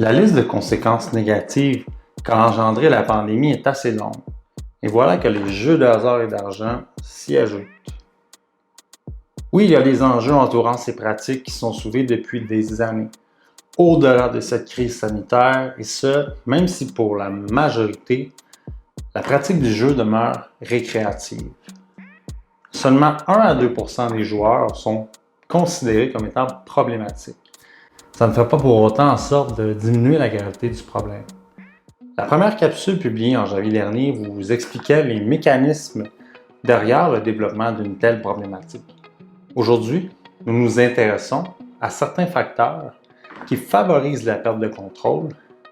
La liste de conséquences négatives qu'a engendré la pandémie est assez longue. Et voilà que les jeux de hasard et d'argent s'y ajoutent. Oui, il y a des enjeux entourant ces pratiques qui sont soulevés depuis des années, au-delà de cette crise sanitaire, et ce, même si pour la majorité, la pratique du jeu demeure récréative. Seulement 1 à 2 % des joueurs sont considérés comme étant problématiques. Ça ne fait pas pour autant en sorte de diminuer la gravité du problème. La première capsule publiée en janvier dernier vous expliquait les mécanismes derrière le développement d'une telle problématique. Aujourd'hui, nous nous intéressons à certains facteurs qui favorisent la perte de contrôle,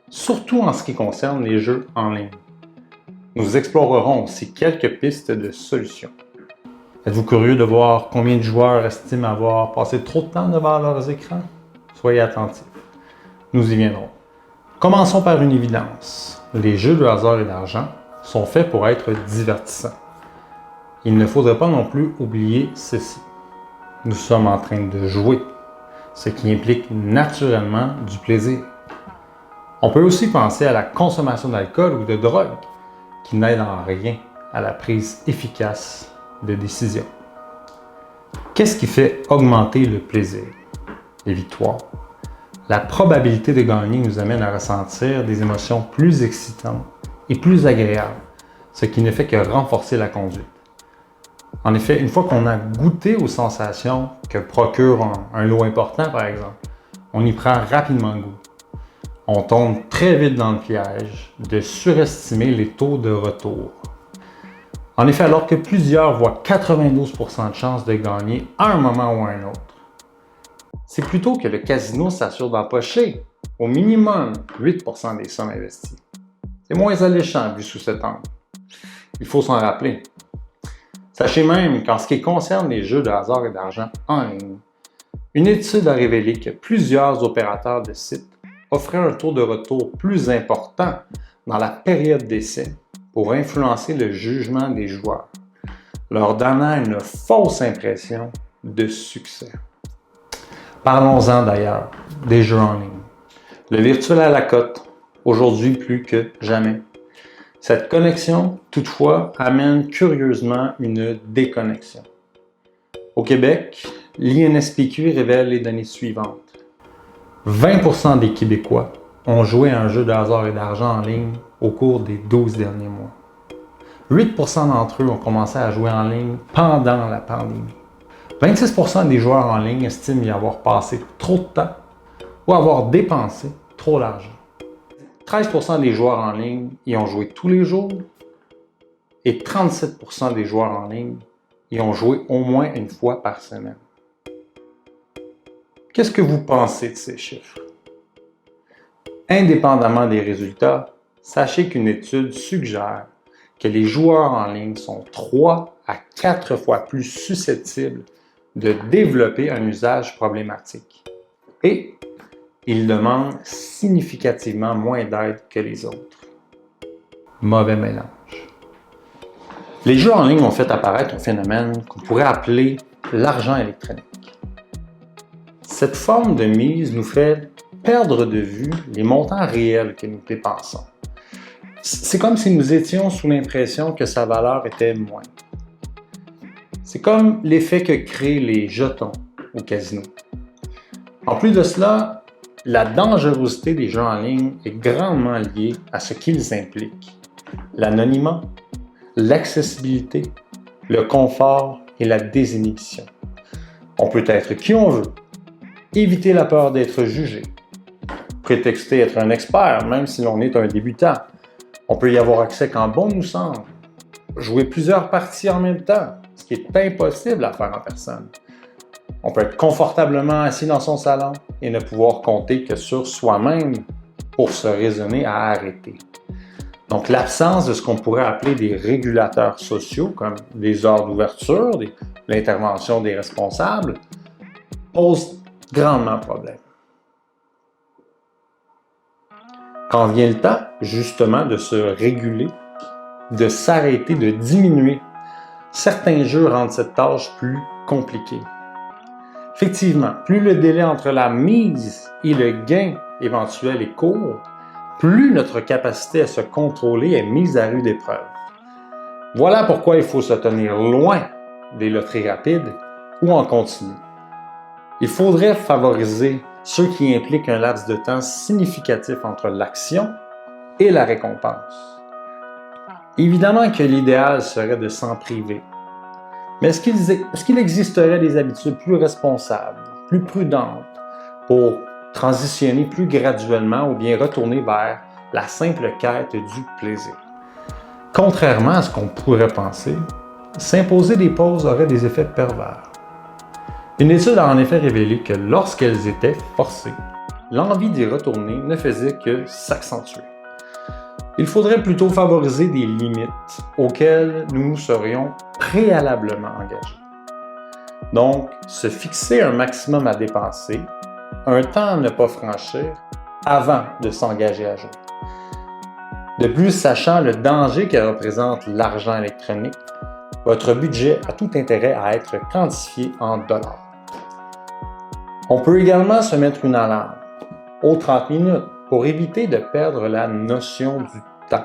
surtout en ce qui concerne les jeux en ligne. Nous explorerons aussi quelques pistes de solutions. Êtes-vous curieux de voir combien de joueurs estiment avoir passé trop de temps devant leurs écrans? Soyez attentifs. Nous y viendrons. Commençons par une évidence. Les jeux de hasard et d'argent sont faits pour être divertissants. Il ne faudrait pas non plus oublier ceci. Nous sommes en train de jouer, ce qui implique naturellement du plaisir. On peut aussi penser à la consommation d'alcool ou de drogue, qui n'aide en rien à la prise efficace de décision. Qu'est-ce qui fait augmenter le plaisir? Les victoires. La probabilité de gagner nous amène à ressentir des émotions plus excitantes et plus agréables, ce qui ne fait que renforcer la conduite. En effet, une fois qu'on a goûté aux sensations que procure un lot important, par exemple, on y prend rapidement goût. On tombe très vite dans le piège de surestimer les taux de retour. En effet, alors que plusieurs voient 92 % de chances de gagner à un moment ou à un autre, c'est plutôt que le casino s'assure d'empocher au minimum 8 % des sommes investies. C'est moins alléchant vu sous cet angle. Il faut s'en rappeler. Sachez même qu'en ce qui concerne les jeux de hasard et d'argent en ligne, une étude a révélé que plusieurs opérateurs de sites offraient un taux de retour plus important dans la période d'essai pour influencer le jugement des joueurs, leur donnant une fausse impression de succès. Parlons-en d'ailleurs des jeux en ligne. Le virtuel à la cote, aujourd'hui plus que jamais. Cette connexion, toutefois, amène curieusement une déconnexion. Au Québec, l'INSPQ révèle les données suivantes. 20 % des Québécois ont joué à un jeu de hasard et d'argent en ligne au cours des 12 derniers mois. 8 % d'entre eux ont commencé à jouer en ligne pendant la pandémie. 26 % des joueurs en ligne estiment y avoir passé trop de temps ou avoir dépensé trop d'argent. 13 % des joueurs en ligne y ont joué tous les jours et 37 % des joueurs en ligne y ont joué au moins une fois par semaine. Qu'est-ce que vous pensez de ces chiffres? Indépendamment des résultats, sachez qu'une étude suggère que les joueurs en ligne sont 3 à 4 fois plus susceptibles de développer un usage problématique. Et ils demandent significativement moins d'aide que les autres. Mauvais mélange. Les jeux en ligne ont fait apparaître un phénomène qu'on pourrait appeler l'argent électronique. Cette forme de mise nous fait perdre de vue les montants réels que nous dépensons. C'est comme si nous étions sous l'impression que sa valeur était moindre. C'est comme l'effet que créent les jetons au casino. En plus de cela, la dangerosité des jeux en ligne est grandement liée à ce qu'ils impliquent. L'anonymat, l'accessibilité, le confort et la désinhibition. On peut être qui on veut, éviter la peur d'être jugé, prétexter être un expert même si l'on est un débutant. On peut y avoir accès quand bon nous semble, jouer plusieurs parties en même temps, ce qui est impossible à faire en personne. On peut être confortablement assis dans son salon et ne pouvoir compter que sur soi-même pour se raisonner à arrêter. Donc l'absence de ce qu'on pourrait appeler des régulateurs sociaux, comme les heures d'ouverture, l'intervention des responsables, pose grandement problème. Quand vient le temps, justement, de se réguler, de s'arrêter, de diminuer, certains jeux rendent cette tâche plus compliquée. Effectivement, plus le délai entre la mise et le gain éventuel est court, plus notre capacité à se contrôler est mise à rude épreuve. Voilà pourquoi il faut se tenir loin des loteries rapides ou en continu. Il faudrait favoriser ceux qui impliquent un laps de temps significatif entre l'action et la récompense. Évidemment que l'idéal serait de s'en priver. Mais est-ce qu'il existerait des habitudes plus responsables, plus prudentes, pour transitionner plus graduellement ou bien retourner vers la simple quête du plaisir? Contrairement à ce qu'on pourrait penser, s'imposer des pauses aurait des effets pervers. Une étude a en effet révélé que lorsqu'elles étaient forcées, l'envie d'y retourner ne faisait que s'accentuer. Il faudrait plutôt favoriser des limites auxquelles nous nous serions préalablement engagés. Donc, se fixer un maximum à dépenser, un temps à ne pas franchir avant de s'engager à jouer. De plus, sachant le danger que représente l'argent électronique, votre budget a tout intérêt à être quantifié en dollars. On peut également se mettre une alarme aux 30 minutes pour éviter de perdre la notion du temps.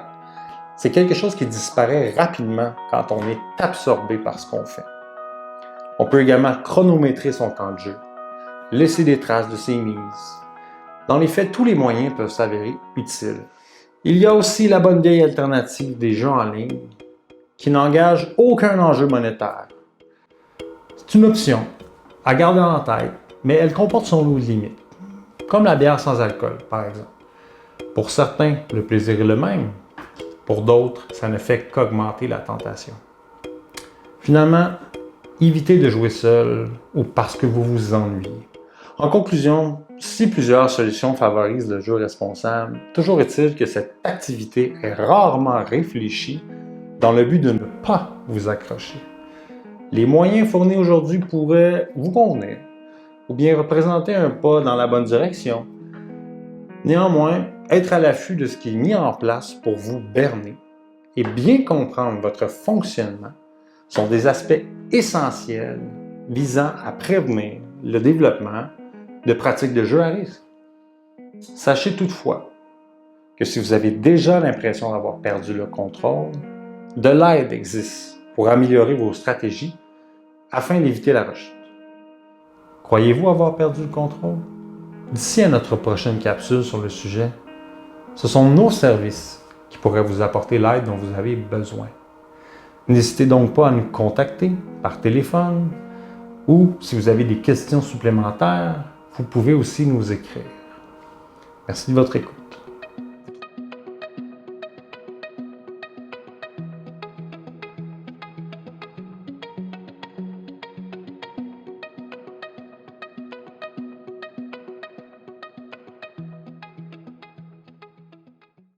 C'est quelque chose qui disparaît rapidement quand on est absorbé par ce qu'on fait. On peut également chronométrer son temps de jeu, laisser des traces de ses mises. Dans les faits, tous les moyens peuvent s'avérer utiles. Il y a aussi la bonne vieille alternative des jeux en ligne qui n'engage aucun enjeu monétaire. C'est une option à garder en tête, mais elle comporte son lot de limites, comme la bière sans alcool, par exemple. Pour certains, le plaisir est le même. Pour d'autres, ça ne fait qu'augmenter la tentation. Finalement, évitez de jouer seul ou parce que vous vous ennuyez. En conclusion, si plusieurs solutions favorisent le jeu responsable, toujours est-il que cette activité est rarement réfléchie dans le but de ne pas vous accrocher. Les moyens fournis aujourd'hui pourraient vous convenir ou bien représenter un pas dans la bonne direction. Néanmoins, être à l'affût de ce qui est mis en place pour vous berner et bien comprendre votre fonctionnement sont des aspects essentiels visant à prévenir le développement de pratiques de jeu à risque. Sachez toutefois que si vous avez déjà l'impression d'avoir perdu le contrôle, de l'aide existe pour améliorer vos stratégies afin d'éviter la rechute. Croyez-vous avoir perdu le contrôle? D'ici à notre prochaine capsule sur le sujet, ce sont nos services qui pourraient vous apporter l'aide dont vous avez besoin. N'hésitez donc pas à nous contacter par téléphone ou si vous avez des questions supplémentaires, vous pouvez aussi nous écrire. Merci de votre écoute.